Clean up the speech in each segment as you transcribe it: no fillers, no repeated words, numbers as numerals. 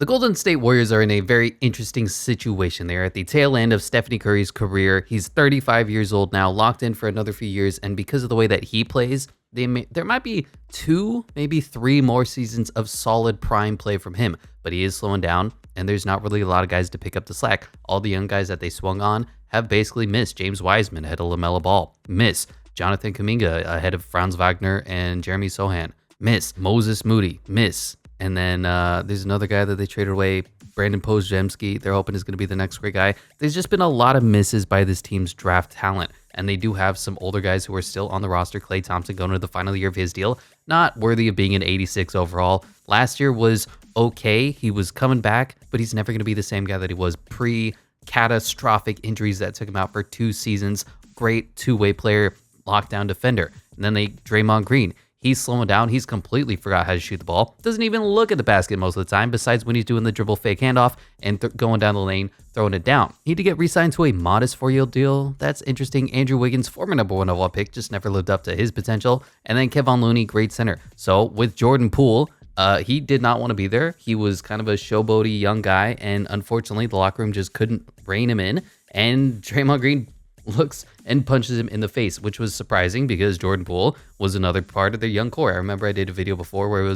The Golden State Warriors are in a very interesting situation. They are at the tail end of Stephen Curry's career. He's 35 years old now, locked in for another few years, and because of the way that he plays, there might be 2, maybe 3 more seasons of solid prime play from him, but he is slowing down, and there's not really a lot of guys to pick up the slack. All the young guys that they swung on have basically missed. James Wiseman ahead of LaMelo Ball, miss. Jonathan Kuminga ahead of Franz Wagner and Jeremy Sohan, miss. Moses Moody, miss. And then there's another guy that they traded away, Brandon Podziemski. They're hoping is going to be the next great guy. There's just been a lot of misses by this team's draft talent. And they do have some older guys who are still on the roster. Klay Thompson going into the final year of his deal. Not worthy of being an 86 overall. Last year was okay. He was coming back, but he's never going to be the same guy that he was pre-catastrophic injuries that took him out for 2 seasons. Great two-way player, lockdown defender. And then Draymond Green. He's slowing down. He's completely forgot how to shoot the ball. Doesn't even look at the basket most of the time, besides when he's doing the dribble fake handoff and going down the lane, throwing it down. He had to get re-signed to a modest 4-year deal. That's interesting. Andrew Wiggins, former number 1 overall pick, just never lived up to his potential. And then Kevon Looney, great center. So with Jordan Poole, he did not want to be there. He was kind of a showboaty young guy, and unfortunately, the locker room just couldn't rein him in. And Draymond Green looks and punches him in the face, which was surprising because Jordan Poole was another part of their young core. I remember I did a video before where it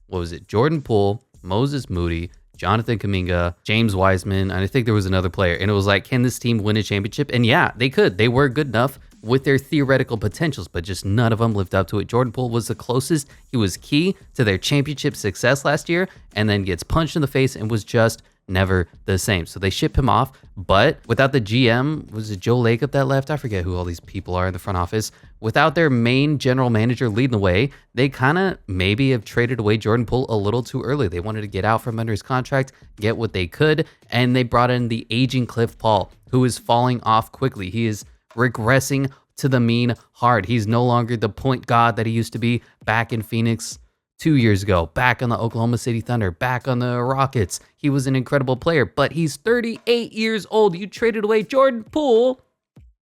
was, Jordan Poole, Moses Moody, Jonathan Kuminga, James Wiseman, and I think there was another player. And it was like, can this team win a championship? And yeah, they could. They were good enough with their theoretical potentials, but just none of them lived up to it. Jordan Poole was the closest. He was key to their championship success last year, and then gets punched in the face and was just never the same. So they ship him off, but without the GM, was it Joe Lacob that left? I forget who all these people are in the front office. Without their main general manager leading the way, they kind of maybe have traded away Jordan Poole a little too early. They wanted to get out from under his contract, get what they could, and they brought in the aging Cliff Paul, who is falling off quickly. He is regressing to the mean hard. He's no longer the point god that he used to be back in Phoenix 2 years ago, back on the Oklahoma City Thunder, back on the Rockets. He was an incredible player, but he's 38 years old. You traded away Jordan Poole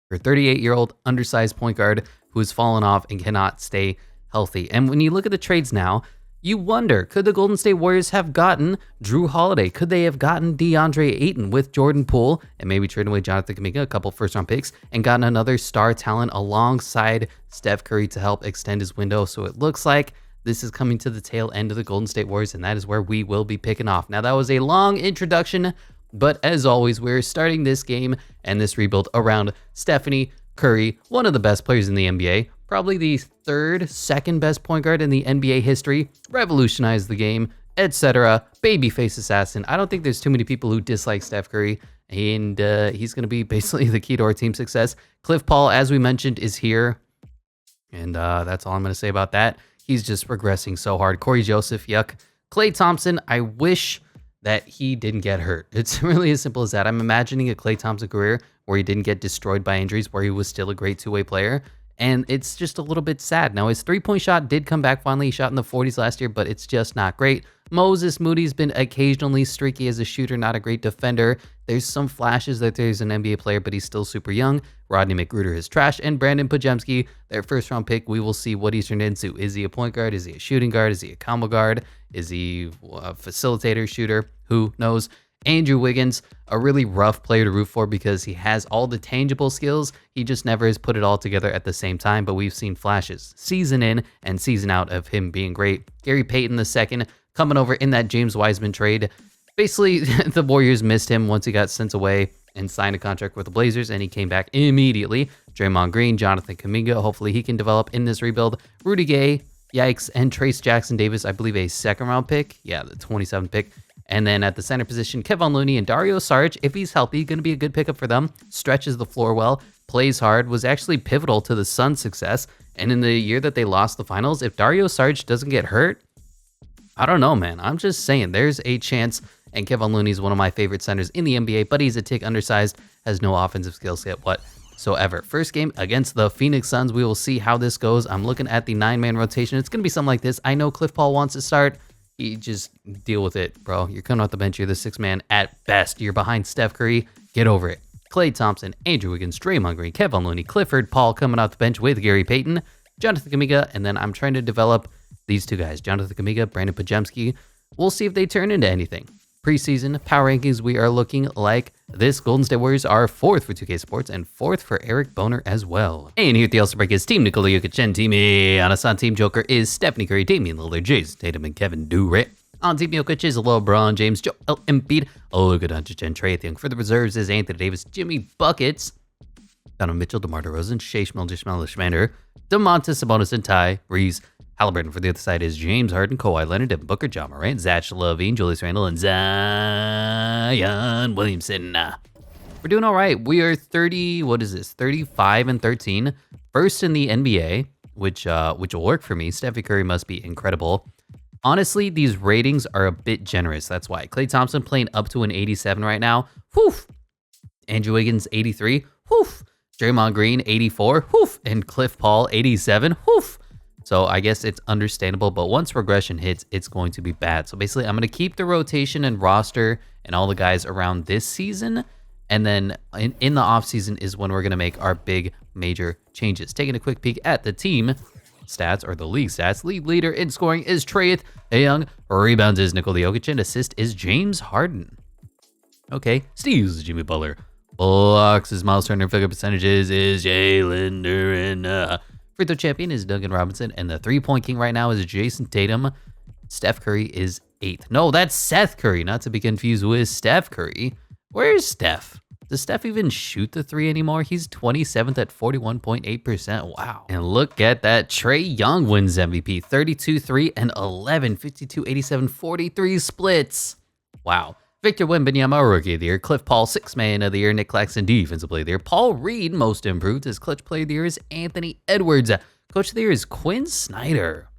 for a 38-year-old undersized point guard who has fallen off and cannot stay healthy. And when you look at the trades now, you wonder, could the Golden State Warriors have gotten Drew Holiday? Could they have gotten DeAndre Ayton with Jordan Poole and maybe traded away Jonathan Kuminga, a couple first-round picks, and gotten another star talent alongside Steph Curry to help extend his window? So it looks like this is coming to the tail end of the Golden State Warriors, and that is where we will be picking off. Now, that was a long introduction, but as always, we're starting this game and this rebuild around Stephanie Curry, one of the best players in the NBA, probably the second best point guard in the NBA history, revolutionized the game, etc. Babyface assassin. I don't think there's too many people who dislike Steph Curry, and he's going to be basically the key to our team success. Cliff Paul, as we mentioned, is here, and that's all I'm going to say about that. He's just regressing so hard. Corey Joseph, yuck. Klay Thompson, I wish that he didn't get hurt. It's really as simple as that. I'm imagining a Klay Thompson career where he didn't get destroyed by injuries, where he was still a great two-way player. And it's just a little bit sad. Now, his three-point shot did come back finally. He shot in the 40s last year, but it's just not great. Moses Moody's been occasionally streaky as a shooter, not a great defender. There's some flashes that there's an NBA player, but he's still super young. Rodney McGruder is trash. And Brandon Podziemski, their first-round pick, we will see what he's turned into. Is he a point guard? Is he a shooting guard? Is he a combo guard? Is he a facilitator, shooter? Who knows? Andrew Wiggins, a really rough player to root for because he has all the tangible skills. He just never has put it all together at the same time, but we've seen flashes season in and season out of him being great. Gary Payton II coming over in that James Wiseman trade. Basically, the Warriors missed him once he got sent away and signed a contract with the Blazers, and he came back immediately. Draymond Green, Jonathan Kuminga, hopefully he can develop in this rebuild. Rudy Gay, yikes, and Trace Jackson Davis, I believe a second-round pick. Yeah, the 27th pick. And then at the center position, Kevon Looney and Dario Saric, if he's healthy, going to be a good pickup for them. Stretches the floor well, plays hard, was actually pivotal to the Suns' success. And in the year that they lost the finals, if Dario Saric doesn't get hurt, I don't know, man. I'm just saying there's a chance. And Kevon Looney is one of my favorite centers in the NBA, but he's a tick undersized, has no offensive skill set whatsoever. First game against the Phoenix Suns. We will see how this goes. I'm looking at the 9-man rotation. It's going to be something like this. I know Cliff Paul wants to start. You just deal with it, bro. You're coming off the bench. You're the 6th man at best. You're behind Steph Curry. Get over it. Klay Thompson, Andrew Wiggins, Draymond Green, Kevon Looney, Clifford Paul coming off the bench with Gary Payton, Jonathan Kuminga, and then I'm trying to develop these two guys, Jonathan Kuminga, Brandon Podziemski. We'll see if they turn into anything. preseason power rankings, we are looking like this. Golden State Warriors are 4th for 2K Sports and 4th for Eric Boner as well. And here at the All-Star break is Team Nikola Jokic and Team Giannis. Team Joker is Stephanie Curry, Damian Lillard, Jason Tatum, and Kevin Durant. On Team Jokic is LeBron James, Joel Embiid, Luka Doncic, and Trae Young. For the reserves is Anthony Davis, Jimmy Buckets, Donovan Mitchell, DeMar DeRozan, Shea Schmelder, DeMontis Sabonis, and Ty Reese Halliburton. For the other side is James Harden, Kawhi Leonard, Devin Booker, John Morant, Zach LaVine, Julius Randle, and Zion Williamson. We're doing all right. We are 35 and 13. First in the NBA, which will work for me. Stephen Curry must be incredible. Honestly, these ratings are a bit generous. That's why. Klay Thompson playing up to an 87 right now. Whew. Andrew Wiggins, 83. Whew. Draymond Green, 84. Whew. And Cliff Paul, 87. Whew. So I guess it's understandable, but once regression hits, it's going to be bad. So basically, I'm going to keep the rotation and roster and all the guys around this season. And then in the offseason is when we're going to make our big major changes. Taking a quick peek at the team stats, or the league stats. League leader in scoring is Trae Young. Rebounds is Nikola Jokic. And assist is James Harden. Okay, steals is Jimmy Butler. Blocks is Miles Turner. Field goal percentages is Jalen Duren. Free throw champion is Duncan Robinson. And the three-point king right now is Jason Tatum. Steph Curry is 8th. No, that's Seth Curry, not to be confused with Steph Curry. Where's Steph? Does Steph even shoot the 3 anymore? He's 27th at 41.8%. Wow. And look at that. Trae Young wins MVP. 32, 3, and 11. 52, 87, 43 splits. Wow. Victor Wembanyama, Rookie of the Year. Cliff Paul, Sixth Man of the Year. Nick Claxton, Defensive Player of the Year. Paul Reed, Most Improved. His Clutch Player of the Year is Anthony Edwards. Coach of the Year is Quinn Snyder.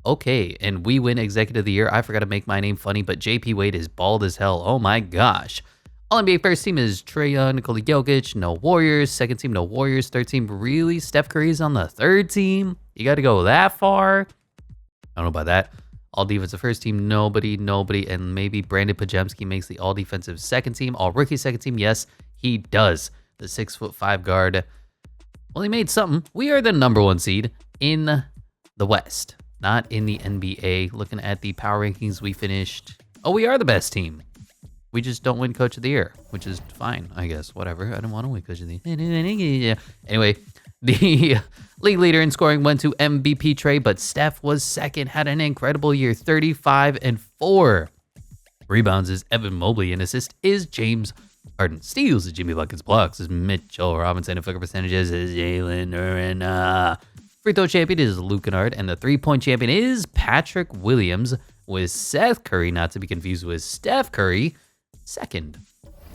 Okay, and we win Executive of the Year. I forgot to make my name funny, but JP Wade is bald as hell. Oh my gosh. All-NBA first team is Trae Young, Nikola Jokic, no Warriors. Second team, no Warriors. Third team, really? Steph Curry's on the third team? You got to go that far? I don't know about that. All-defensive first team, nobody. And maybe Brandon Pajemski makes the all-defensive second team. All-rookie second team, yes, he does. The 6'5" guard. Well, he made something. We are the #1 seed in the West, not in the NBA. Looking at the power rankings, we finished... Oh, we are the best team. We just don't win Coach of the Year, which is fine, I guess. Whatever. I don't want to win Coach of the Year. Anyway, the league leader in scoring went to MVP Trae, but Steph was second, had an incredible year, 35 and 4. Rebounds is Evan Mobley, and assist is James Harden. Steals is Jimmy Buckets. Blocks is Mitchell Robinson, and field goal percentages is Jalen Duren. Free throw champion is Luke Kennard, and the three-point champion is Patrick Williams, with Seth Curry, not to be confused with Steph Curry, second.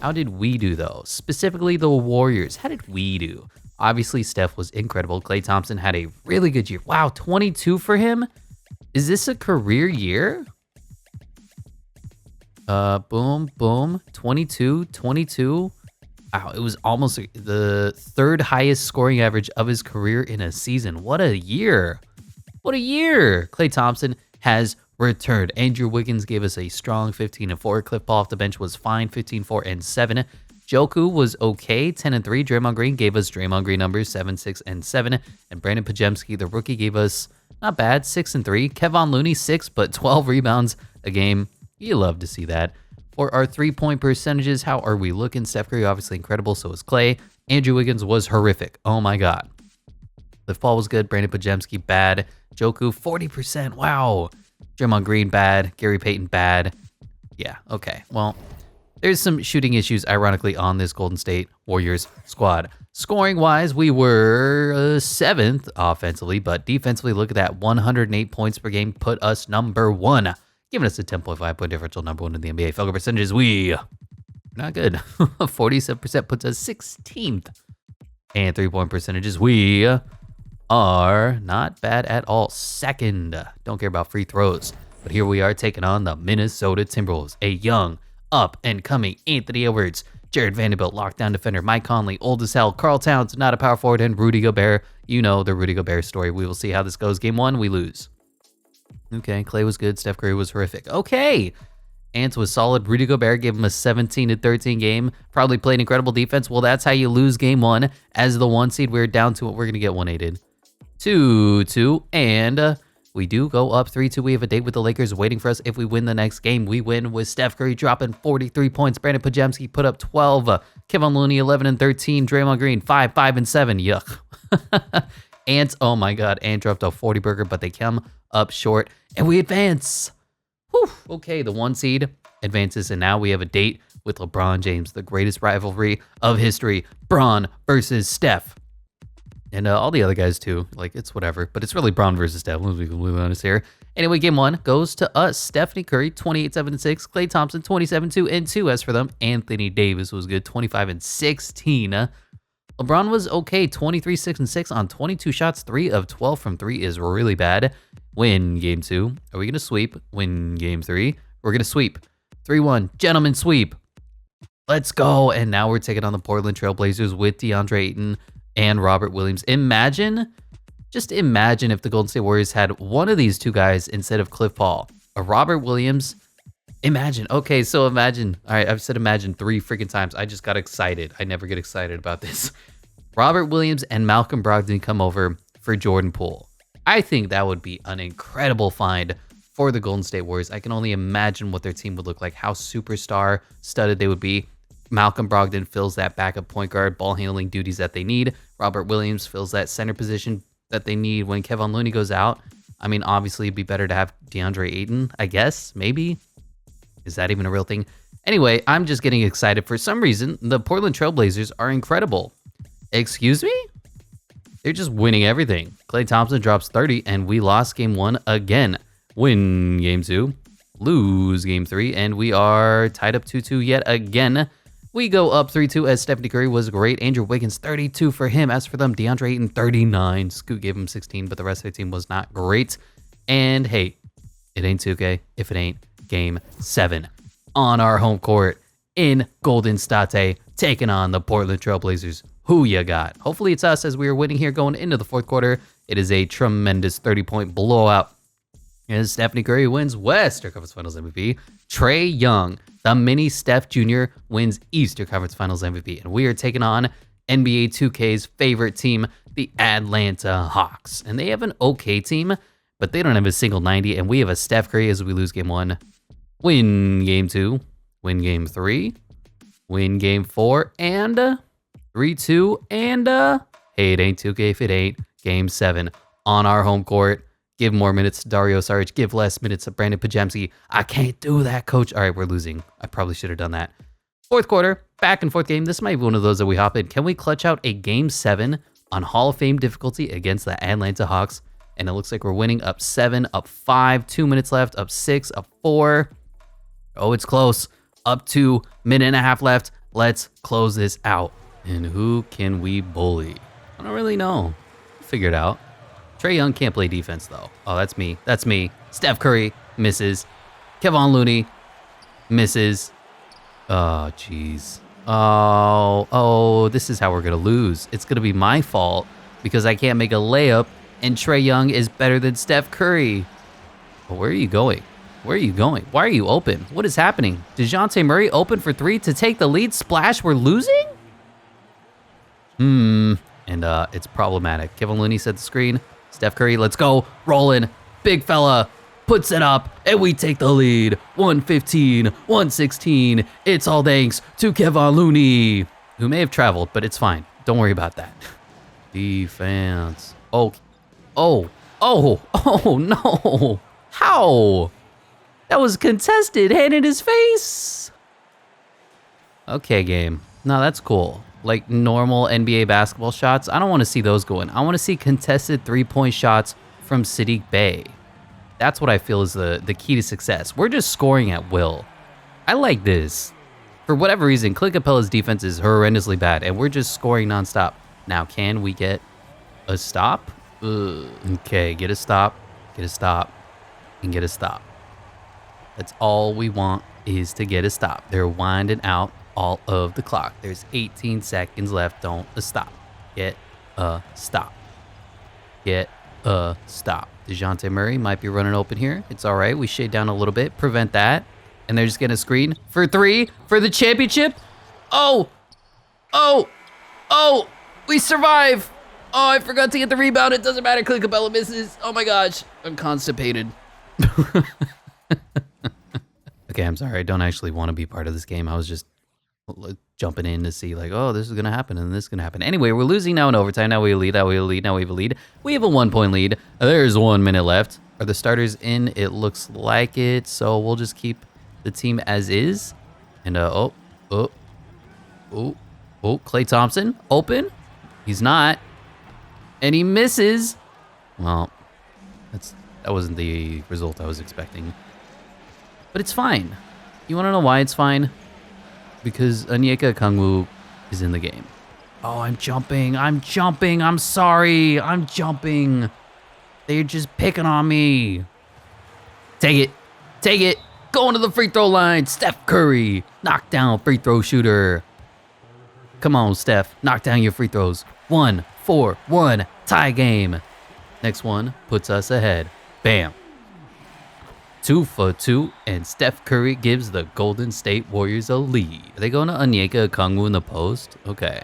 How did we do, though? Specifically, the Warriors. How did we do? Obviously, Steph was incredible. Klay Thompson had a really good year. Wow, 22 for him? Is this a career year? Boom. 22. Wow, it was almost the third highest scoring average of his career in a season. What a year. Klay Thompson has returned. Andrew Wiggins gave us a strong 15 and 4. Cliff Paul off the bench was fine, 15, 4, and 7. Joku was okay, 10 and 3. Draymond Green gave us Draymond Green numbers, 7, 6, and 7. And Brandon Pajemski, the rookie, gave us not bad, 6 and 3. Kevon Looney, 6, but 12 rebounds a game. You love to see that. For our three-point percentages, how are we looking? Steph Curry, obviously incredible, so is Klay. Andrew Wiggins was horrific. Oh my God. Cliff Paul was good. Brandon Pajemski, bad. Joku, 40%. Wow. Draymond Green, bad. Gary Payton, bad. Yeah, okay. Well, there's some shooting issues, ironically, on this Golden State Warriors squad. Scoring-wise, we were 7th offensively, but defensively, look at that. 108 points per game put us #1, giving us a 10.5-point differential, #1 in the NBA. Field goal percentages, not good. 47% puts us 16th. And three-point percentages, we are not bad at all. Second. Don't care about free throws. But here we are taking on the Minnesota Timberwolves. A young, up-and-coming Anthony Edwards, Jared Vanderbilt, lockdown defender, Mike Conley, old as hell, Karl Towns, not a power forward, and Rudy Gobert. You know the Rudy Gobert story. We will see how this goes. Game 1, we lose. Okay, Klay was good. Steph Curry was horrific. Okay. Ant was solid. Rudy Gobert gave him a 17-13 game. Probably played incredible defense. Well, that's how you lose game 1. As the 1 seed, we're down to it. We're going to get 1-8'd. 2-2, and We do go up 3-2. We have a date with the Lakers waiting for us. If we win the next game, we win with Steph Curry dropping 43 points. Brandon Pajemski put up 12. Kevin Looney 11 and 13. Draymond Green 5 and 7. Yuck. Ant, oh my God, Ant dropped a 40 burger, but they come up short and we advance. Whew. Okay, the 1 seed advances, and now we have a date with LeBron James, the greatest rivalry of history. Bron versus Steph. And all the other guys too. Like, it's whatever, but it's really Bron versus Steph. Let's be completely honest here. Anyway, game 1 goes to us. Stephanie Curry, 28-7-6. Klay Thompson, 27-2-2. As for them, Anthony Davis was good, 25-16. LeBron was okay, 23-6-6 on 22 shots. 3 of 12 from 3 is really bad. Win game 2. Are we going to sweep? Win game 3. We're going to sweep. 3-1. Gentlemen sweep. Let's go. And now we're taking on the Portland Trail Blazers with DeAndre Ayton and Robert Williams. Just imagine if the Golden State Warriors had one of these two guys instead of Cliff Paul. A Robert Williams. Imagine. Okay, so imagine. All right, I've said imagine 3 freaking times. I just got excited. I never get excited about this. Robert Williams and Malcolm Brogdon come over for Jordan Poole. I think that would be an incredible find for the Golden State Warriors. I can only imagine what their team would look like, how superstar studded they would be. Malcolm Brogdon fills that backup point guard, ball handling duties that they need. Robert Williams fills that center position that they need when Kevin Looney goes out. I mean, obviously, it'd be better to have DeAndre Ayton, I guess, maybe. Is that even a real thing? Anyway, I'm just getting excited. For some reason, the Portland Trail Blazers are incredible. Excuse me? They're just winning everything. Klay Thompson drops 30, and we lost game 1 again. Win game 2, lose game 3, and we are tied up 2-2 yet again. We go up 3-2 as Stephanie Curry was great. Andrew Wiggins, 32 for him. As for them, DeAndre Ayton, 39. Scoot gave him 16, but the rest of the team was not great. And hey, it ain't 2K if it ain't game 7 on our home court in Golden State, taking on the Portland Trail Blazers. Who you got? Hopefully it's us, as we are winning here going into the 4th quarter. It is a tremendous 30-point blowout as Stephanie Curry wins Western Conference Finals MVP. Trae Young, the mini Steph Jr., wins Eastern Conference Finals MVP. And we are taking on NBA 2K's favorite team, the Atlanta Hawks. And they have an okay team, but they don't have a single 90. And we have a Steph Curry as we lose game 1. Win game 2. Win game 3. Win game 4. And 3-2. And hey, it ain't 2K if it ain't game 7 on our home court. Give more minutes to Dario Saric. Give less minutes to Brandon Pajemski. I can't do that, coach. All right, we're losing. I probably should have done that. 4th quarter, back and forth game. This might be one of those that we hop in. Can we clutch out a game 7 on Hall of Fame difficulty against the Atlanta Hawks? And it looks like we're winning up 7, up 5, 2 minutes left, up 6, up 4. Oh, it's close. Up 2, minute and a half left. Let's close this out. And who can we bully? I don't really know. Figure it out. Trae Young can't play defense, though. Oh, that's me. That's me. Steph Curry misses. Kevon Looney misses. Oh, jeez. Oh, this is how we're going to lose. It's going to be my fault because I can't make a layup, and Trae Young is better than Steph Curry. Oh, where are you going? Where are you going? Why are you open? What is happening? DeJounte Murray open for 3 to take the lead. Splash, we're losing? And it's problematic. Kevin Looney set the screen. Steph Curry, let's go. Rolling. Big fella puts it up, and we take the lead. 115, 116. It's all thanks to Kevon Looney, who may have traveled, but it's fine. Don't worry about that. Defense. Oh, no. How? That was contested. Hand in his face. Okay, game. No, that's cool. Like normal NBA basketball shots, I don't want to see those going. I want to see contested 3-point shots from Sadiq Bey. That's what I feel is the key to success. We're just scoring at will. I like this. For whatever reason, Clint Capella's defense is horrendously bad, and we're just scoring nonstop. Now, can we get a stop? Okay, get a stop, and get a stop. That's all we want is to get a stop. They're winding out all of the clock. There's 18 seconds left. Don't stop. Get a stop. Get a stop. DeJounte Murray might be running open here. It's all right. We shade down a little bit. Prevent that. And they're just going to screen for 3 for the championship. Oh, we survive. Oh, I forgot to get the rebound. It doesn't matter. Clint Capella misses. Oh my gosh. I'm constipated. Okay, I'm sorry. I don't actually want to be part of this game. I was just jumping in to see like, oh, this is going to happen and this is going to happen. Anyway, we're losing now in overtime. Now we lead. Now we have a lead. Now we have a lead. We have a 1-point lead. There's 1 minute left. Are the starters in? It looks like it. So we'll just keep the team as is. And Klay Thompson open. He's not. And he misses. Well, that wasn't the result I was expecting. But it's fine. You want to know why it's fine? Because Onyeka Okongwu is in the game. Oh, I'm jumping. I'm sorry. I'm jumping. They're just picking on me. Take it. Going to the free throw line. Steph Curry. Knockdown free throw shooter. Come on, Steph. Knock down your free throws. 1-4-1. Tie game. Next one puts us ahead. Bam. 2 for 2, and Steph Curry gives the Golden State Warriors a lead. Are they going to Onyeka Okongwu in the post? Okay.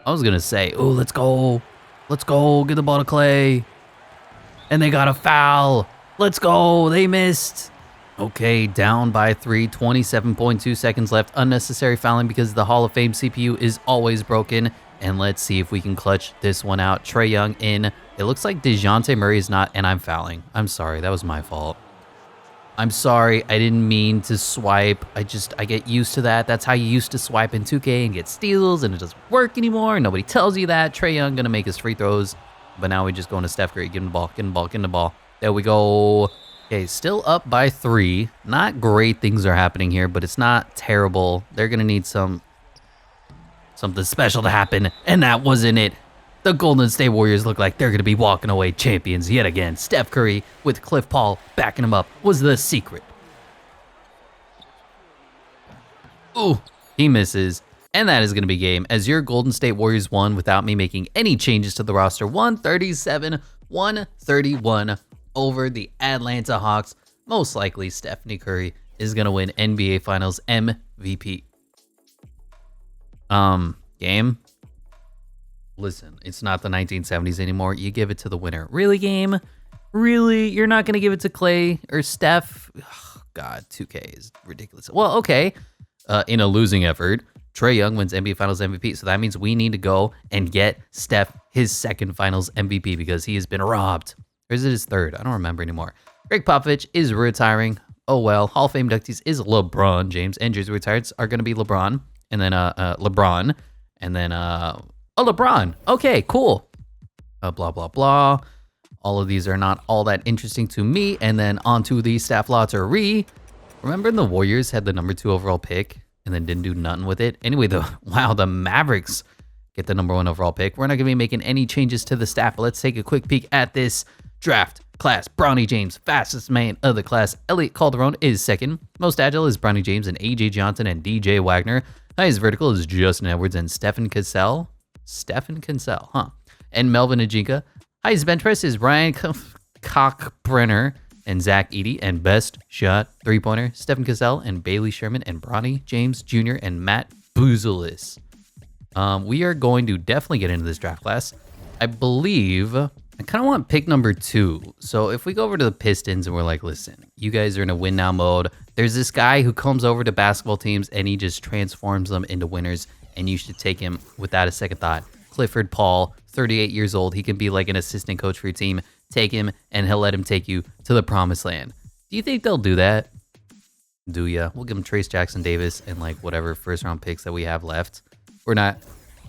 I was going to say, oh, let's go. Let's go. Get the ball to Klay. And they got a foul. Let's go. They missed. Okay, down by 3, 27.2 seconds left. Unnecessary fouling because the Hall of Fame CPU is always broken. And let's see if we can clutch this one out. Trae Young in. It looks like DeJounte Murray is not, and I'm fouling. I'm sorry, that was my fault. I'm sorry, I didn't mean to swipe. I get used to that. That's how you used to swipe in 2K and get steals, and it doesn't work anymore. Nobody tells you that. Trae Young gonna make his free throws, but now we just going to Steph Curry. Get him the ball. There we go. Okay, still up by 3. Not great things are happening here, but it's not terrible. They're gonna need something special to happen, and that wasn't it. The Golden State Warriors look like they're going to be walking away champions yet again. Steph Curry with Cliff Paul backing him up was the secret. Ooh, he misses. And that is going to be game as your Golden State Warriors won without me making any changes to the roster. 137-131 over the Atlanta Hawks. Most likely Stephanie Curry is going to win NBA Finals MVP. Game? Listen, it's not the 1970s anymore. You give it to the winner. Really, game? Really? You're not going to give it to Klay or Steph? Oh, God, 2K is ridiculous. Well, okay. In a losing effort, Trae Young wins NBA Finals MVP. So that means we need to go and get Steph his second Finals MVP because he has been robbed. Or is it his third? I don't remember anymore. Greg Popovich is retiring. Oh, well. Hall of Fame inductees is LeBron James. And jersey retireds are going to be LeBron. And then LeBron. And then LeBron. Okay, cool. Blah, blah, blah. All of these are not all that interesting to me. And then onto the staff lottery. Remember the Warriors had the number 2 overall pick and then didn't do nothing with it? Anyway, the Mavericks get the number 1 overall pick. We're not going to be making any changes to the staff, but let's take a quick peek at this draft class. Bronny James, fastest man of the class. Elliot Calderon is second. Most agile is Bronny James and AJ Johnson and DJ Wagner. Highest vertical is Justin Edwards and Stephen Cassell. And Melvin Ajinka. Highest bench press is Ryan Cockbrenner and Zach Edey. And best shot 3-pointer, Stephen Cassell and Bailey Sherman and Bronny James Jr. and Matt Buzelis. We are going to definitely get into this draft class. I believe I kind of want pick number 2. So if we go over to the Pistons and we're like, listen, you guys are in a win now mode. There's this guy who comes over to basketball teams and he just transforms them into winners. And you should take him without a second thought. Clifford Paul, 38 years old. He can be like an assistant coach for your team. Take him and he'll let him take you to the promised land. Do you think they'll do that? Do ya? We'll give him Trace Jackson Davis and like whatever first round picks that we have left. We're not.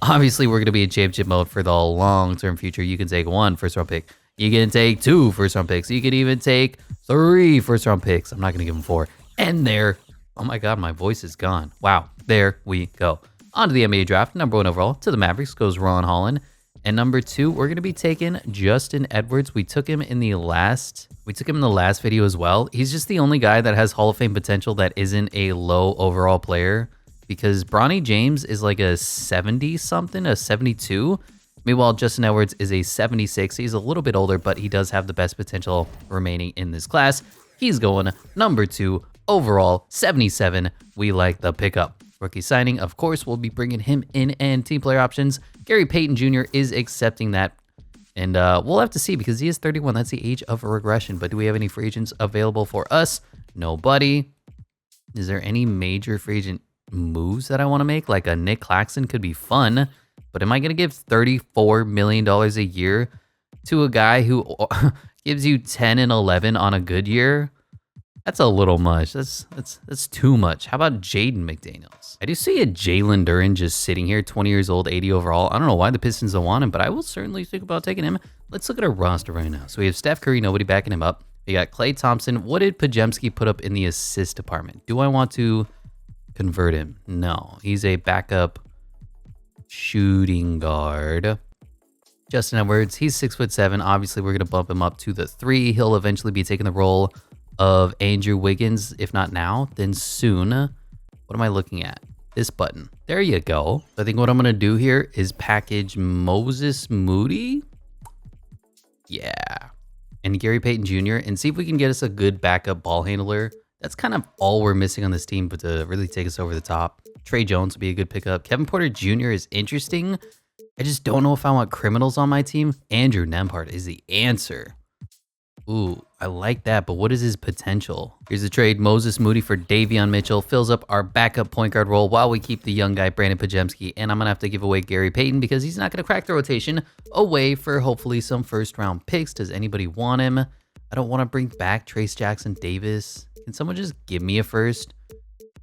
Obviously, we're going to be in championship mode for the long-term future. You can take 1 first-round pick. You can take 2 first-round picks. You can even take 3 first-round picks. I'm not going to give them 4. And there, oh my God, my voice is gone. Wow, there we go. On to the NBA draft. Number 1 overall to the Mavericks goes Ron Holland. And number 2, we're going to be taking Justin Edwards. We took him in the last video as well. He's just the only guy that has Hall of Fame potential that isn't a low overall player. Because Bronny James is like a 70-something, a 72. Meanwhile, Justin Edwards is a 76. He's a little bit older, but he does have the best potential remaining in this class. He's going number 2 overall, 77. We like the pickup. Rookie signing, of course, we'll be bringing him in, and team player options. Gary Payton Jr. is accepting that. And we'll have to see because he is 31. That's the age of regression. But do we have any free agents available for us? Nobody. Is there any major free agent moves that I want to make? Like a Nick Claxton could be fun. But am I going to give $34 million a year to a guy who gives you 10 and 11 on a good year? That's a little much. That's too much. How about Jaden McDaniels? I do see a Jalen Duren just sitting here, 20 years old, 80 overall. I don't know why the Pistons don't want him, but I will certainly think about taking him. Let's look at our roster right now. So we have Steph Curry, nobody backing him up. We got Klay Thompson. What did Pajemski put up in the assist department? Do I want to convert him? No, he's a backup shooting guard. Justin Edwards, he's 6'7". Obviously, we're going to bump him up to the 3. He'll eventually be taking the role of Andrew Wiggins. If not now, then soon. What am I looking at? This button. There you go. I think what I'm going to do here is package Moses Moody. Yeah. And Gary Payton Jr. and see if we can get us a good backup ball handler. That's kind of all we're missing on this team, but to really take us over the top. Trey Jones would be a good pickup. Kevin Porter Jr. is interesting. I just don't know if I want criminals on my team. Andrew Nembhard is the answer. Ooh, I like that, but what is his potential? Here's the trade. Moses Moody for Davion Mitchell fills up our backup point guard role while we keep the young guy, Brandon Pajemski. And I'm going to have to give away Gary Payton because he's not going to crack the rotation away for hopefully some first-round picks. Does anybody want him? I don't want to bring back Trace Jackson Davis. Can someone just give me a first?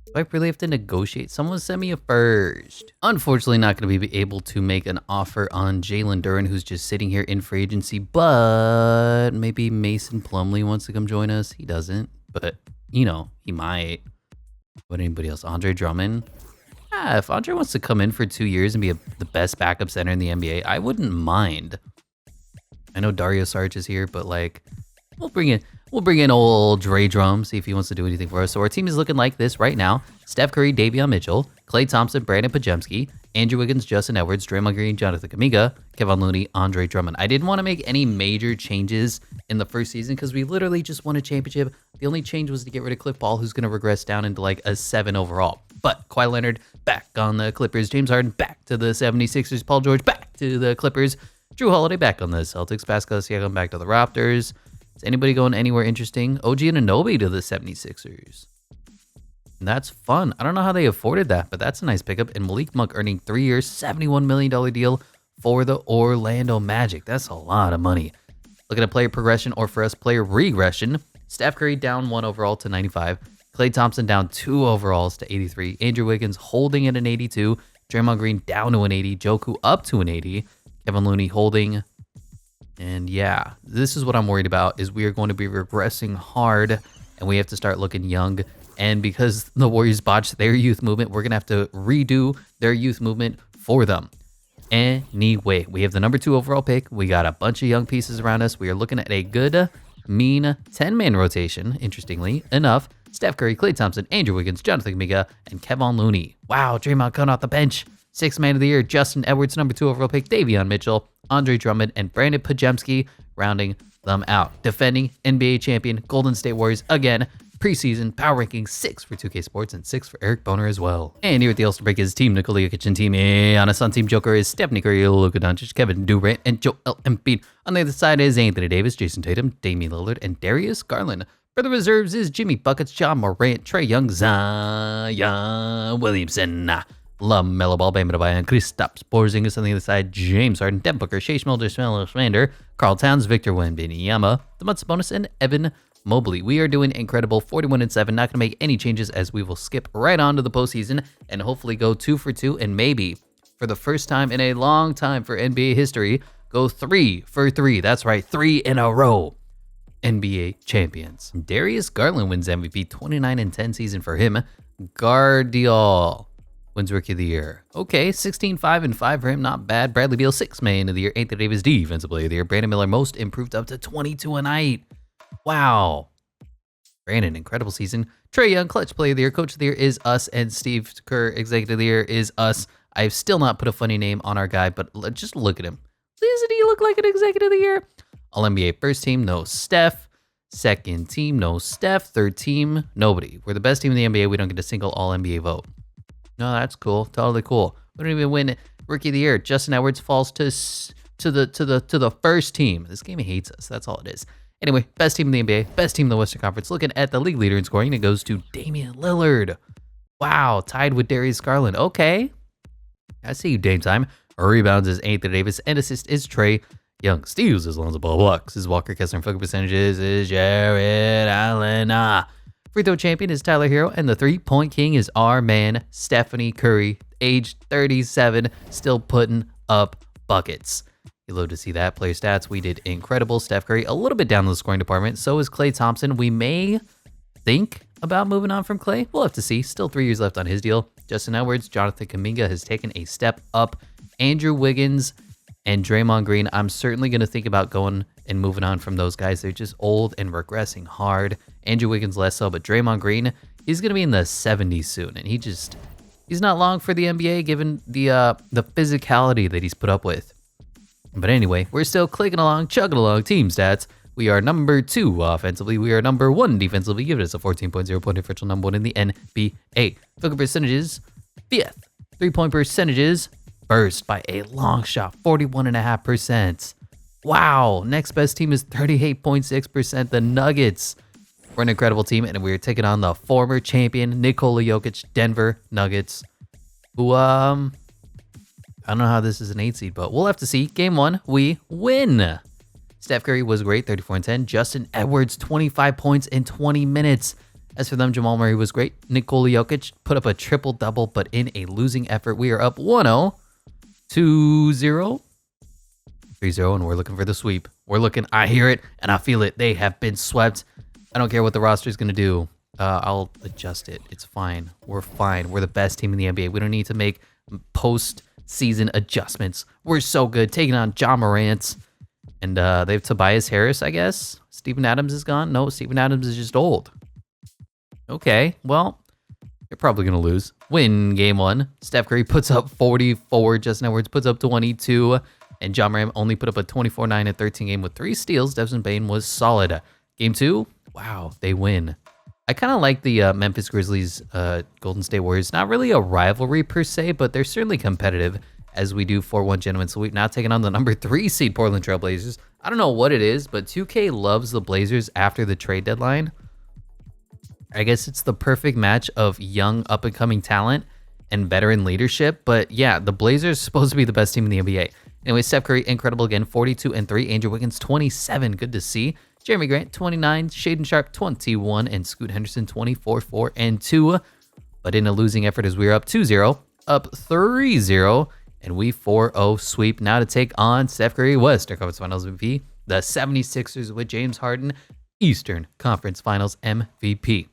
Do I really have to negotiate? Someone send me a first. Unfortunately, not going to be able to make an offer on Jalen Duren, who's just sitting here in free agency, but maybe Mason Plumlee wants to come join us. He doesn't, but, you know, he might. What anybody else? Andre Drummond? Yeah, if Andre wants to come in for 2 years and be the best backup center in the NBA, I wouldn't mind. I know Dario Saric is here, but, like, we'll bring in old Dre Drum, see if he wants to do anything for us. So our team is looking like this right now. Steph Curry, Davion Mitchell, Klay Thompson, Brandon Pajemski, Andrew Wiggins, Justin Edwards, Draymond Green, Jonathan Kuminga, Kevon Looney, Andre Drummond. I didn't want to make any major changes in the first season because we literally just won a championship. The only change was to get rid of Cliff Paul, who's going to regress down into like a 7 overall. But Kawhi Leonard back on the Clippers, James Harden back to the 76ers, Paul George back to the Clippers, Drew Holiday back on the Celtics, Pascal Siakam back to the Raptors. Is anybody going anywhere interesting? OG Anunoby to the 76ers. And that's fun. I don't know how they afforded that, but that's a nice pickup. And Malik Monk earning 3 years, $71 million deal for the Orlando Magic. That's a lot of money. Looking at player progression, or for us, player regression. Steph Curry down 1 overall to 95. Klay Thompson down 2 overalls to 83. Andrew Wiggins holding at an 82. Draymond Green down to an 80. Joku up to an 80. Kevin Looney holding. And yeah, this is what I'm worried about, is we are going to be regressing hard and we have to start looking young. And because the Warriors botched their youth movement, we're going to have to redo their youth movement for them. Anyway, we have the number 2 overall pick. We got a bunch of young pieces around us. We are looking at a good, mean 10-man rotation, interestingly enough. Steph Curry, Klay Thompson, Andrew Wiggins, Jonathan Kuminga, and Kevon Looney. Wow, Draymond coming off the bench. 6th man of the year, Justin Edwards, number 2 overall pick, Davion Mitchell, Andre Drummond, and Brandon Pajemski rounding them out. Defending NBA champion Golden State Warriors again. Preseason power ranking 6 for 2K Sports and 6 for Eric Boner as well. And here at the All-Star break is Team Nikola Jokic and Team Giannis. On Team Joker is Stephanie Curry, Luka Doncic, Kevin Durant, and Joel Embiid. On the other side is Anthony Davis, Jason Tatum, Damian Lillard, and Darius Garland. For the reserves is Jimmy Buckets, John Morant, Trae Young, Zion Williamson, LaMelo Ball, Bam Adebayo, and Kristaps Porzingis. On the other side, James Harden, Devin Booker, Shea Schmelder, Smander, Karl Towns, Victor Wembanyama, Domantas Sabonis, and Evan Mobley. We are doing incredible 41-7. Not going to make any changes as we will skip right on to the postseason and hopefully go 2 for 2 and maybe for the first time in a long time for NBA history, go 3 for 3. That's right, 3 in a row. NBA champions. Darius Garland wins MVP, 29-10 season for him. Guardiol wins Rookie of the Year. Okay, 16-5-5 for him, not bad. Bradley Beal, 6th man of the year. Anthony Davis, Defensive Player of the Year. Brandon Miller, most improved, up to 22 a night. Wow. Brandon, incredible season. Trae Young, Clutch Player of the Year. Coach of the Year is us, and Steve Kerr, Executive of the Year is us. I've still not put a funny name on our guy, but just look at him. Doesn't he look like an Executive of the Year? All-NBA first team, no Steph. Second team, no Steph. Third team, nobody. We're the best team in the NBA. We don't get a single All-NBA vote. No, that's cool. Totally cool. We don't even win Rookie of the Year. Justin Edwards falls to the first team. This game hates us. That's all it is. Anyway, best team in the NBA, best team in the Western Conference. Looking at the league leader in scoring, it goes to Damian Lillard. Wow, tied with Darius Garland. Okay, I see you, Dame time. Rebounds is Anthony Davis, and assist is Trae Young. Steals is Lonzo Ball. Blocks is Walker Kessler. And focus percentages is Jared Allen. Free throw champion is Tyler Hero, and the three-point king is our man, Stephanie Curry, age 37, still putting up buckets. You love to see that. Player stats, we did incredible. Steph Curry, a little bit down in the scoring department. So is Klay Thompson. We may think about moving on from Klay. We'll have to see. Still 3 years left on his deal. Justin Edwards, Jonathan Kuminga has taken a step up. Andrew Wiggins and Draymond Green, I'm certainly going to think about going and moving on from those guys. They're just old and regressing hard. Andrew Wiggins less so, but Draymond Green, he's going to be in the 70s soon. And he's not long for the NBA given the physicality that he's put up with. But anyway, we're still clicking along, chugging along. Team stats. We are number 2 offensively. We are number 1 defensively. Give us a 14.0 point differential, number 1 in the NBA. Field percentages, 5th. 3-point percentages, first by a long shot, 41.5%. Wow. Next best team is 38.6%. The Nuggets. We're an incredible team, and we're taking on the former champion Nikola Jokic, Denver Nuggets, who I don't know how this is an 8 seed, but we'll have to see. Game 1, we win. Steph Curry was great, 34 and 10. Justin Edwards, 25 points in 20 minutes. As for them, Jamal Murray was great. Nikola Jokic put up a triple-double, but in a losing effort. We are up 1-0, 2-0, 3-0, and we're looking for the sweep. I hear it, and I feel it. They have been swept. I don't care what the roster is going to do. I'll adjust it. It's fine. We're fine. We're the best team in the NBA. We don't need to make post-season adjustments. We're so good. Taking on Ja Morant. And they have Tobias Harris, I guess. Steven Adams is gone. No, Steven Adams is just old. Okay, well, you're probably going to lose. Win game 1. Steph Curry puts up 44. Justin Edwards puts up 22. And John Moran only put up a 24-9 and 13 game with 3 steals. Desmond Bane was solid. Game 2, wow, they win. I kind of like the Memphis Grizzlies, Golden State Warriors. Not really a rivalry per se, but they're certainly competitive, as we do 4-1 gentlemen. So we've now taken on the number 3 seed Portland Trail Blazers. I don't know what it is, but 2K loves the Blazers after the trade deadline. I guess it's the perfect match of young up-and-coming talent and veteran leadership. But yeah, the Blazers are supposed to be the best team in the NBA. Anyway, Steph Curry, incredible again, 42 and 3. Andrew Wiggins, 27. Good to see. Jeremy Grant, 29. Shaden Sharp, 21. And Scoot Henderson, 24, 4 and 2. But in a losing effort as we're up 2-0, up 3-0. And we 4-0 sweep now to take on Steph Curry, Western Conference Finals MVP, the 76ers with James Harden, Eastern Conference Finals MVP.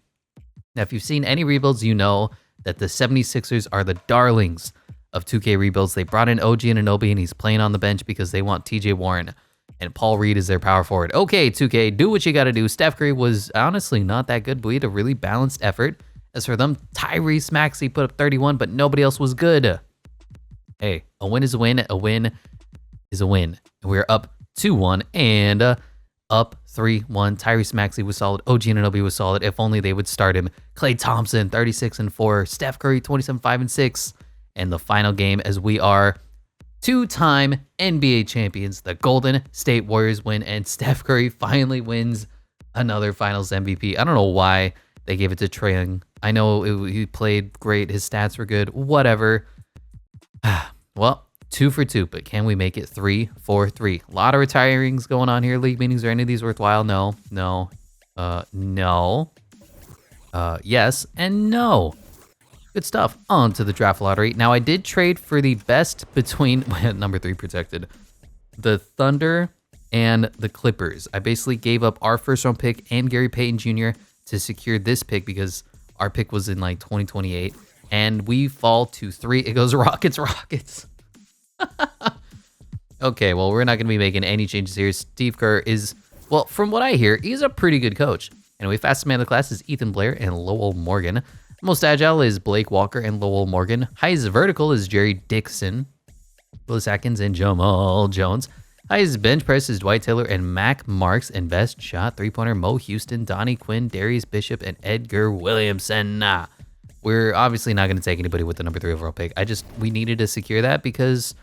Now, if you've seen any rebuilds, you know that the 76ers are the darlings of 2K rebuilds. They brought in OG Anunoby, and he's playing on the bench because they want TJ Warren, and Paul Reed is their power forward. Okay, 2K, do what you got to do. Steph Curry was honestly not that good, but we had a really balanced effort. As for them, Tyrese Maxey put up 31, but nobody else was good. Hey, a win is a win. A win is a win. And we're up 2-1 and up 3-1. Tyrese Maxey was solid. OG Anunoby was solid. If only they would start him. Klay Thompson, 36 and 4. Steph Curry, 27, 5 and 6. And the final game, as we are 2-time NBA champions, the Golden State Warriors win, and Steph Curry finally wins another Finals MVP. I don't know why they gave it to Trae Young. I know he played great. His stats were good. Whatever. Well, 2 for 2, but can we make it 3 for 3? A lot of retirings going on here. League meetings, are any of these worthwhile? No. Yes, and no. Good stuff. On to the draft lottery. Now, I did trade for the best between number 3 protected, the Thunder and the Clippers. I basically gave up our first round pick and Gary Payton Jr. to secure this pick because our pick was in like 2028. And we fall to 3. It goes Rockets. Okay, well, we're not going to be making any changes here. Steve Kerr is, well, from what I hear, he's a pretty good coach. Anyway, fastest man of the class is Ethan Blair and Lowell Morgan. Most agile is Blake Walker and Lowell Morgan. Highest vertical is Jerry Dixon, Willis Atkins, and Jamal Jones. Highest bench press is Dwight Taylor and Mac Marks. And best shot three-pointer, Mo Houston, Donnie Quinn, Darius Bishop, and Edgar Williamson. We're obviously not going to take anybody with the number 3 overall pick. We needed to secure that because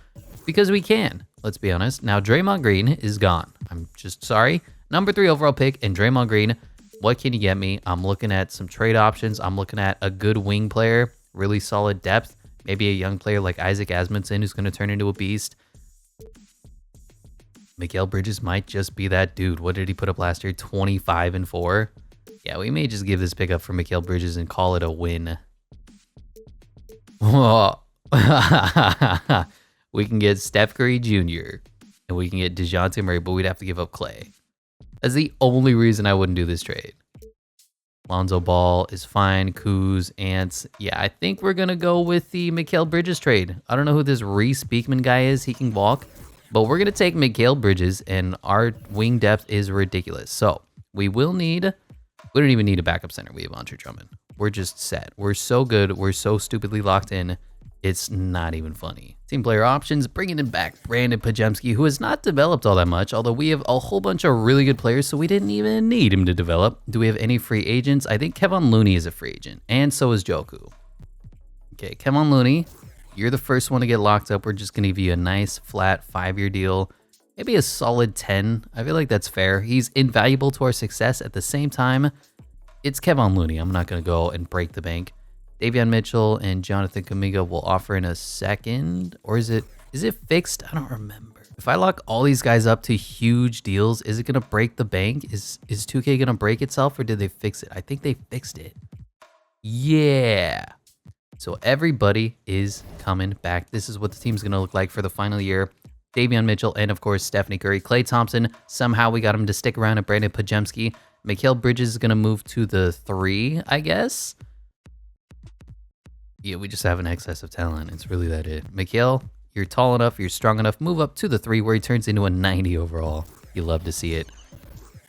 we can. Let's be honest. Now, Draymond Green is gone. I'm just sorry. Number 3 overall pick and Draymond Green. What can you get me? I'm looking at some trade options. I'm looking at a good wing player, really solid depth. Maybe a young player like Isaac Asmundson who's going to turn into a beast. Mikal Bridges might just be that dude. What did he put up last year? 25 and 4. Yeah, we may just give this pick up for Mikal Bridges and call it a win. We can get Steph Curry Jr. and we can get DeJounte Murray, but we'd have to give up Clay. That's the only reason I wouldn't do this trade. Lonzo Ball is fine. Kuz, Ants. Yeah, I think we're going to go with the Mikal Bridges trade. I don't know who this Reese Beekman guy is. He can walk. But we're going to take Mikal Bridges, and our wing depth is ridiculous. So we don't even need a backup center. We have Andre Drummond. We're just set. We're so good. We're so stupidly locked in. It's not even funny. Team player options, bringing in back Brandon Pajemski, who has not developed all that much, although we have a whole bunch of really good players, so we didn't even need him to develop. Do we have any free agents? I think Kevon Looney is a free agent, and so is Joku. Okay, Kevon Looney, you're the first one to get locked up. We're just going to give you a nice, flat 5-year deal. Maybe a solid 10. I feel like that's fair. He's invaluable to our success. At the same time, it's Kevon Looney. I'm not going to go and break the bank. Davion Mitchell and Jonathan Kuminga will offer in a second. Or is it fixed? I don't remember. If I lock all these guys up to huge deals, is it going to break the bank? Is 2K going to break itself, or did they fix it? I think they fixed it. Yeah. So everybody is coming back. This is what the team's going to look like for the final year. Davion Mitchell and, of course, Stephanie Curry. Klay Thompson, somehow we got him to stick around at Brandon Pajemski. Mikal Bridges is going to move to the 3, I guess. Yeah, we just have an excess of talent. It's really that it. Mikal, you're tall enough, you're strong enough. Move up to the 3 where he turns into a 90 overall. You love to see it.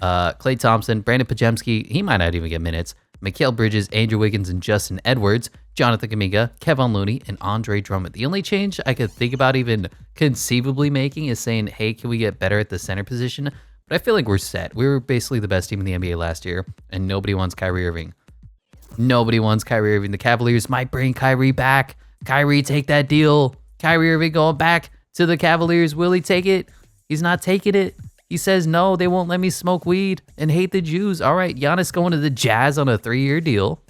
Klay Thompson, Brandon Pajemski, he might not even get minutes. Mikal Bridges, Andrew Wiggins, and Justin Edwards. Jonathan Kuminga, Kevon Looney, and Andre Drummond. The only change I could think about even conceivably making is saying, hey, can we get better at the center position? But I feel like we're set. We were basically the best team in the NBA last year, and nobody wants Kyrie Irving. Nobody wants Kyrie Irving. The Cavaliers might bring Kyrie back. Kyrie, take that deal. Kyrie Irving going back to the Cavaliers. Will he take it? He's not taking it. He says, no, they won't let me smoke weed and hate the Jews. All right, Giannis going to the Jazz on a 3-year deal.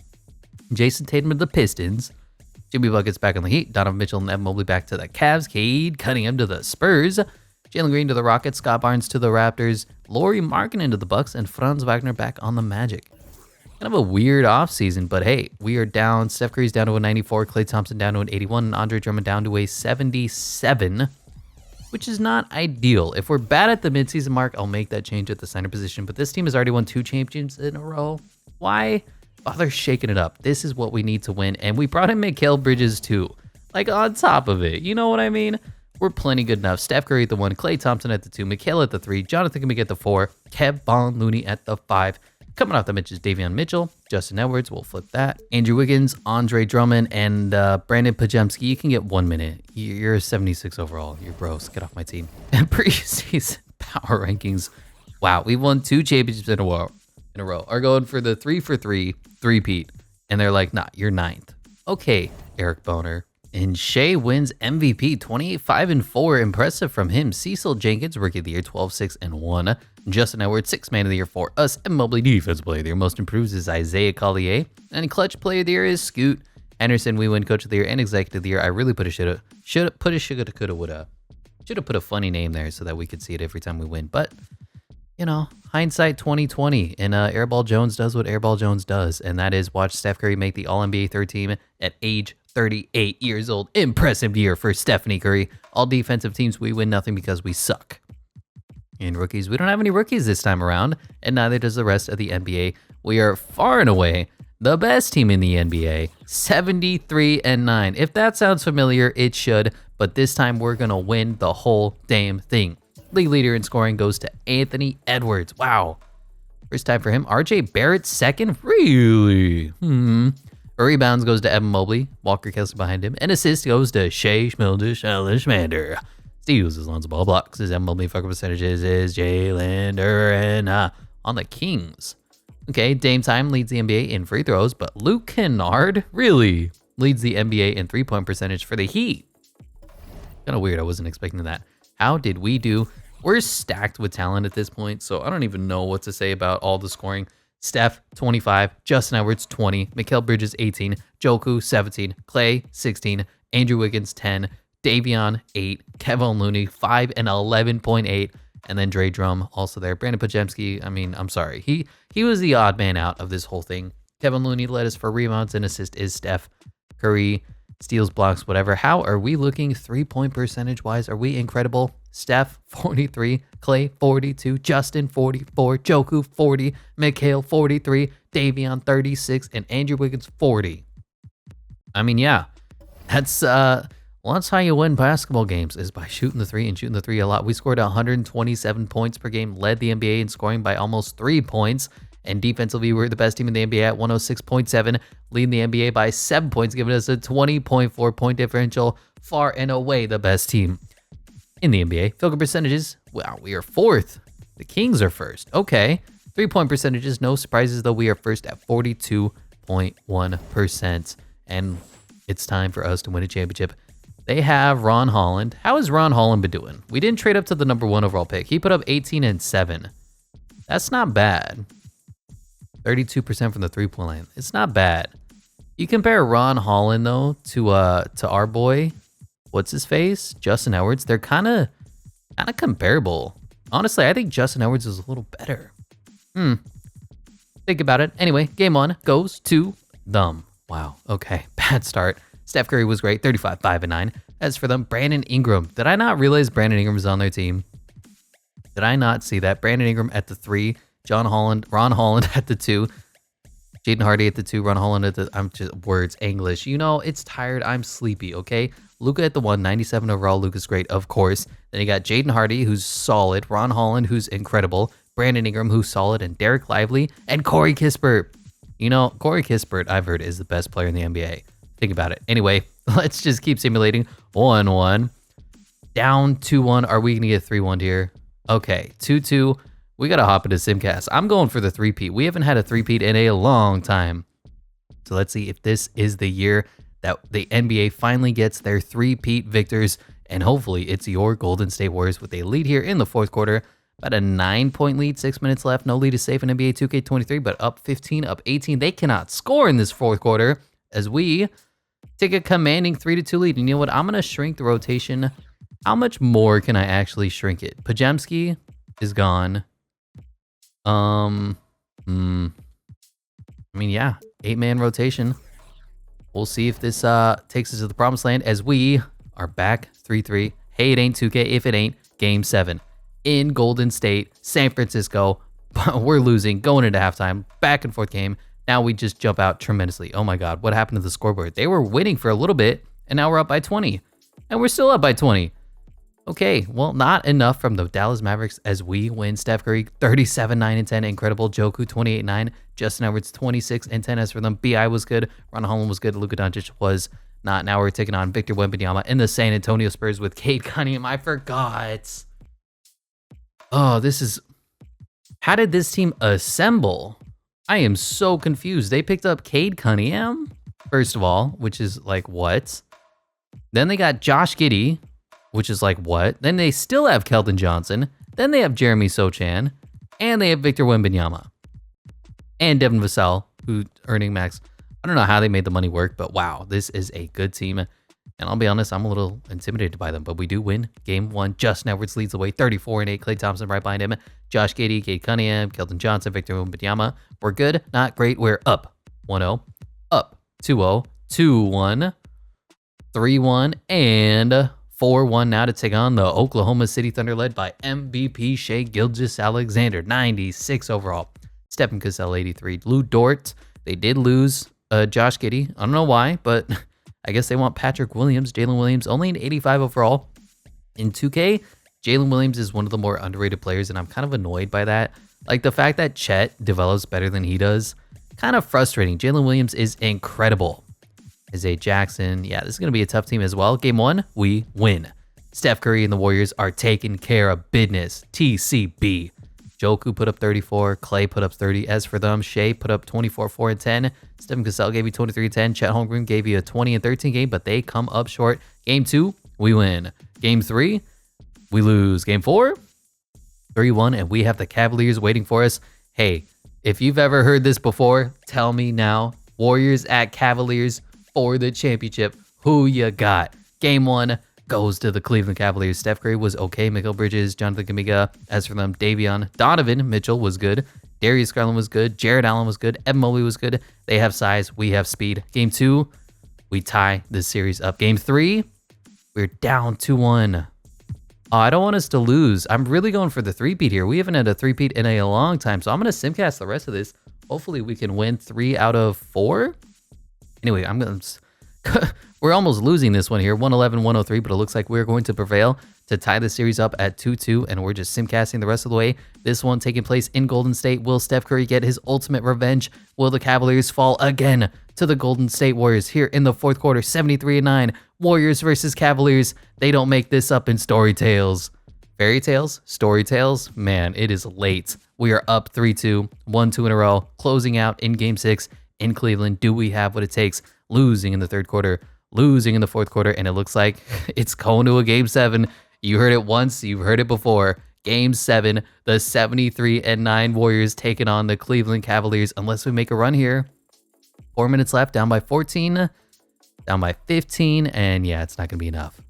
Jason Tatum to the Pistons. Jimmy Buckets back on the Heat. Donovan Mitchell and Evan Mobley back to the Cavs. Cade Cunningham to the Spurs. Jalen Green to the Rockets. Scott Barnes to the Raptors. Lauri Markkanen to the Bucks. And Franz Wagner back on the Magic. Kind of a weird offseason, but hey, we are down. Steph Curry's down to a 94. Klay Thompson down to an 81. And Andre Drummond down to a 77, which is not ideal. If we're bad at the midseason mark, I'll make that change at the center position. But this team has already won 2 championships in a row. Why bother shaking it up? This is what we need to win. And we brought in Mikal Bridges too. Like on top of it. You know what I mean? We're plenty good enough. Steph Curry at the 1. Klay Thompson at the 2. Mikal at the 3. Jonathan Kuminga at the 4. Kevon Looney at the 5. Coming off the bench is Davion Mitchell, Justin Edwards, we'll flip that. Andrew Wiggins, Andre Drummond, and Brandon Pajemski. You can get 1 minute. You're a 76 overall. You're gross. Get off my team. And preseason power rankings. Wow, we won 2 championships in a row. Are going for the 3-for-3 3-peat. And they're like, nah, you're 9th. Okay, Eric Boner. And Shea wins MVP, 28-5-4. Impressive from him. Cecil Jenkins, Rookie of the Year, 12-6-1. Justin Edwards, 6th Man of the Year for us. And Mobley, Defensive Player of the Year. Most improved is Isaiah Collier. And Clutch Player of the Year is Scoot Henderson. We win Coach of the Year and Executive of the Year. I really put a should have put a funny name there so that we could see it every time we win. But, you know, hindsight 2020. And Airball Jones does what Airball Jones does. And that is watch Steph Curry make the All-NBA 3rd team at age 38 years old. Impressive year for Stephanie Curry. All defensive teams, we win nothing because we suck. And rookies, we don't have any rookies this time around, and neither does the rest of the NBA. We are far and away the best team in the NBA, 73-9. If that sounds familiar, it should, but this time we're going to win the whole damn thing. League leader in scoring goes to Anthony Edwards. Wow. First time for him. RJ Barrett, 2nd. Really? Rebounds goes to Evan Mobley. Walker Kessler behind him. And assist goes to Shea Schmander. Steals is Lonzo Ball. Blocks is Evan Mobley. Fucker percentages is Jalen Duren. On the Kings, Okay, Dame Time leads the NBA in free throws, but Luke Kennard really leads the NBA in three-point percentage for the Heat. Kind of weird. I wasn't expecting that. How did we do? We're stacked with talent at this point, so I don't even know what to say about all the scoring. Steph, 25. Justin Edwards, 20. Mikal Bridges, 18. Joku, 17. Clay, 16. Andrew Wiggins, 10. Davion, 8. Kevin Looney, 5 and 11.8. And then Dre Drum also there. Brandon Pajemski, I mean, I'm sorry. He was the odd man out of this whole thing. Kevin Looney led us for rebounds and assists is Steph. Curry, steals, blocks, whatever. How are we looking three-point percentage-wise? Are we incredible? Steph, 43. Clay, 42. Justin, 44. Joku, 40. Mikal, 43. Davion, 36. And Andrew Wiggins, 40. I mean, yeah. That's how you win basketball games, is by shooting the three and shooting the three a lot. We scored 127 points per game, led the NBA in scoring by almost 3 points. And defensively, we're the best team in the NBA at 106.7, leading the NBA by 7 points, giving us a 20.4 point differential, far and away the best team in the NBA. Field goal percentages, wow, we are fourth. The Kings are first. Okay. 3-point percentages, no surprises though. We are first at 42.1%. And it's time for us to win a championship. They have Ron Holland. How has Ron Holland been doing? We didn't trade up to the number 1 overall pick. He put up 18 and 7. That's not bad. 32% from the three-point line. It's not bad. You compare Ron Holland though to our boy, what's his face, Justin Edwards. They're kind of comparable. Honestly, I think Justin Edwards is a little better. Think about it. Anyway, game 1 goes to them. Wow. Okay. Bad start. Steph Curry was great. 35, 5 and 9. As for them, Brandon Ingram. Did I not realize Brandon Ingram was on their team? Did I not see that? Brandon Ingram at the 3. Ron Holland at the 2. Jaden Hardy at the 2. Ron Holland at the... I'm just... Words. English. You know, it's tired. I'm sleepy, okay? Luka at the 1. 97 overall. Luka's great, of course. Then you got Jaden Hardy, who's solid. Ron Holland, who's incredible. Brandon Ingram, who's solid. And Derek Lively. And Corey Kispert. You know, Corey Kispert, I've heard, is the best player in the NBA. Think about it. Anyway, let's just keep simulating. 1-1. Down 2-1. Are we going to get 3-1 here? Okay. 2-2. We got to hop into Simcast. I'm going for the three-peat. We haven't had a three-peat in a long time. So let's see if this is the year that the NBA finally gets their three-peat victors. And hopefully it's your Golden State Warriors with a lead here in the fourth quarter. About a 9-point lead, 6 minutes left. No lead is safe in NBA 2K23, but up 15, up 18. They cannot score in this fourth quarter as we take a commanding 3-2 lead. And you know what? I'm going to shrink the rotation. How much more can I actually shrink it? Pajemski is gone. I mean, yeah, 8-man rotation. We'll see if this takes us to the promised land as we are back 3-3. Hey, it ain't 2K if it ain't Game 7 in Golden State, San Francisco. We're losing, going into halftime, back and forth game. Now we just jump out tremendously. Oh my God, what happened to the scoreboard? They were winning for a little bit, and now we're up by 20. And we're still up by 20. Okay, well, not enough from the Dallas Mavericks as we win. Steph Curry, 37, 9 and 10. Incredible. Joku, 28, 9. Justin Edwards, 26 and 10. As for them, BI was good. Ron Holland was good. Luka Doncic was not. Now we're taking on Victor Wembanyama in the San Antonio Spurs with Cade Cunningham. I forgot. Oh, this is... How did this team assemble? I am so confused. They picked up Cade Cunningham, first of all, which is like, what? Then they got Josh Giddey, which is like, what? Then they still have Keldon Johnson. Then they have Jeremy Sochan. And they have Victor Wembanyama. And Devin Vassell, who earning max. I don't know how they made the money work, but wow, this is a good team. And I'll be honest, I'm a little intimidated by them, but we do win Game 1. Justin Edwards leads the way, 34 and 8. Klay Thompson right behind him. Josh Giddey, Cade Cunningham, Keldon Johnson, Victor Wembanyama. We're good, not great. We're up 1-0, up 2-0, 2-1, 3-1, and 4-1 now to take on the Oklahoma City Thunder led by MVP Shai Gilgeous-Alexander, 96 overall. Stephen Cassell, 83. Lou Dort, they did lose Josh Giddey. I don't know why, but I guess they want Patrick Williams. Jalen Williams, only an 85 overall. In 2K, Jalen Williams is one of the more underrated players, and I'm kind of annoyed by that. Like the fact that Chet develops better than he does, kind of frustrating. Jalen Williams is incredible. Isaiah Jackson. Yeah, this is going to be a tough team as well. Game 1, we win. Steph Curry and the Warriors are taking care of business. TCB. Joku put up 34. Clay put up 30. As for them, Shea put up 24, 4, and 10. Stephen Cassell gave you 23, 10. Chet Holmgren gave you a 20 and 13 game, but they come up short. Game 2, we win. Game 3, we lose. Game 4, 3-1, and we have the Cavaliers waiting for us. Hey, if you've ever heard this before, tell me now. Warriors at Cavaliers for the championship. Who you got? Game 1 goes to the Cleveland Cavaliers. Steph Curry was okay. Mikal Bridges, Jonathan Kuminga. As for them, Davion, Donovan Mitchell was good. Darius Garland was good. Jared Allen was good. Evan Mobley was good. They have size. We have speed. Game 2, we tie this series up. Game 3, we're down 2-1. Oh, I don't want us to lose. I'm really going for the three-peat here. We haven't had a three-peat in a long time, so I'm going to simcast the rest of this. Hopefully, we can win 3 out of 4. Anyway, I'm going to... We're almost losing this one here, 111-103, but it looks like we're going to prevail to tie the series up at 2-2, and we're just simcasting the rest of the way. This one taking place in Golden State. Will Steph Curry get his ultimate revenge? Will the Cavaliers fall again to the Golden State Warriors here in the fourth quarter? 73-9, Warriors versus Cavaliers. They don't make this up in story tales. Fairy tales? Story tales? Man, it is late. We are up 3-2, 1-2 in a row, closing out in Game 6 in Cleveland. Do we have what it takes? Losing in the third quarter, losing in the fourth quarter, and it looks like it's going to a Game 7. You heard it once, you've heard it before. Game 7, the 73-9 Warriors taking on the Cleveland Cavaliers, unless we make a run here. 4 minutes left, down by 14, down by 15, and yeah, it's not going to be enough.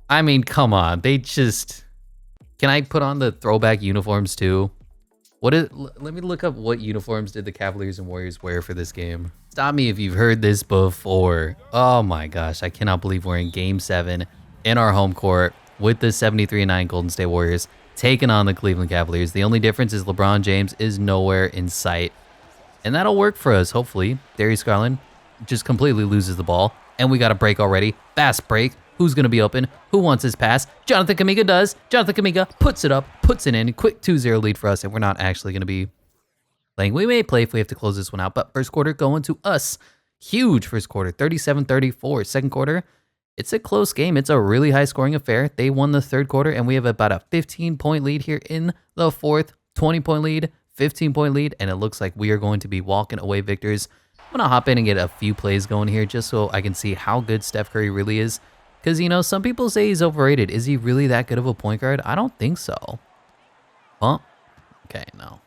I mean, come on, they just... Can I put on the throwback uniforms too? Let me look up what uniforms did the Cavaliers and Warriors wear for this game. Stop me if you've heard this before. Oh my gosh, I cannot believe we're in Game 7 in our home court with the 73-9 Golden State Warriors taking on the Cleveland Cavaliers. The only difference is LeBron James is nowhere in sight. And that'll work for us, hopefully. Darius Garland just completely loses the ball. And we got a break already. Fast break. Who's going to be open? Who wants his pass? Jonathan Kuminga does. Jonathan Kuminga puts it up, puts it in. Quick 2-0 lead for us, and we're not actually going to be playing. We may play if we have to close this one out, but first quarter going to us. Huge first quarter, 37-34. Second quarter, it's a close game. It's a really high-scoring affair. They won the third quarter, and we have about a 15-point lead here in the fourth. 20-point lead, 15-point lead, and it looks like we are going to be walking away victors. I'm going to hop in and get a few plays going here just so I can see how good Steph Curry really is. Because, you know, some people say he's overrated. Is he really that good of a point guard? I don't think so. Well, okay, no.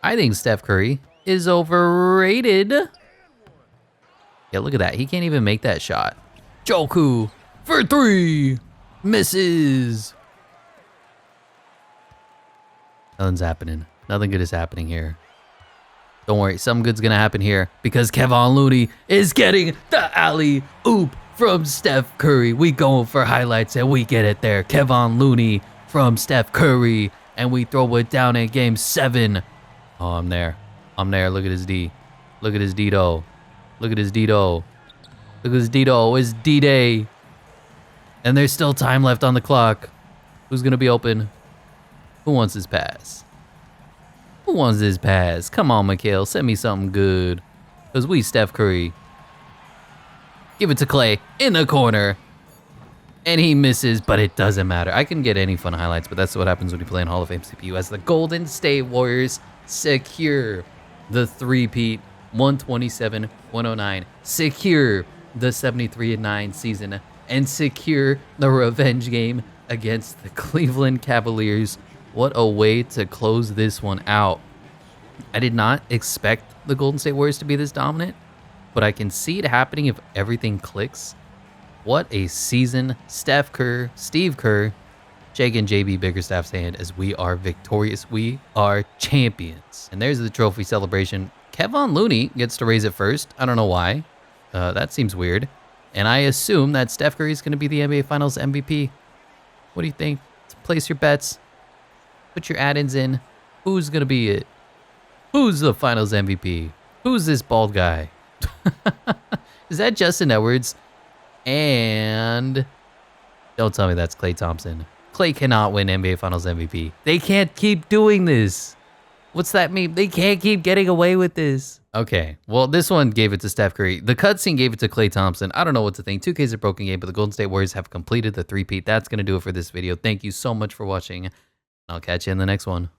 I think Steph Curry is overrated. Yeah, look at that. He can't even make that shot. Joku for 3. Misses. Nothing's happening. Nothing good is happening here. Don't worry, something good's going to happen here because Kevon Looney is getting the alley-oop from Steph Curry. We going for highlights and we get it there. Kevon Looney from Steph Curry, and we throw it down in Game 7. Oh, I'm there. I'm there. Look at his D. Look at his D-Do. Look at his D-Do. Look at his D-Do. It's D-Day. And there's still time left on the clock. Who's going to be open? Who wants his pass? Who wants this pass? Come on, Mikhail. Send me something good. Because we Steph Curry. Give it to Clay in the corner. And he misses, but it doesn't matter. I can get any fun highlights, but that's what happens when you play in Hall of Fame CPU as the Golden State Warriors secure the three-peat 127-109. Secure the 73-9 season and secure the revenge game against the Cleveland Cavaliers. What a way to close this one out. I did not expect the Golden State Warriors to be this dominant, but I can see it happening if everything clicks. What a season. Steph Kerr, Steve Kerr, shaking JB Bickerstaff's hand as we are victorious. We are champions. And there's the trophy celebration. Kevon Looney gets to raise it first. I don't know why. That seems weird. And I assume that Steph Curry is going to be the NBA Finals MVP. What do you think? Place your bets. Put your add-ins in. Who's going to be it? Who's the Finals MVP? Who's this bald guy? Is that Justin Edwards? And don't tell me that's Klay Thompson. Klay cannot win NBA Finals MVP. They can't keep doing this. What's that mean? They can't keep getting away with this. Okay, well, this one gave it to Steph Curry. The cutscene gave it to Klay Thompson. I don't know what to think. 2K is a broken game, but the Golden State Warriors have completed the three-peat. That's going to do it for this video. Thank you so much for watching. I'll catch you in the next one.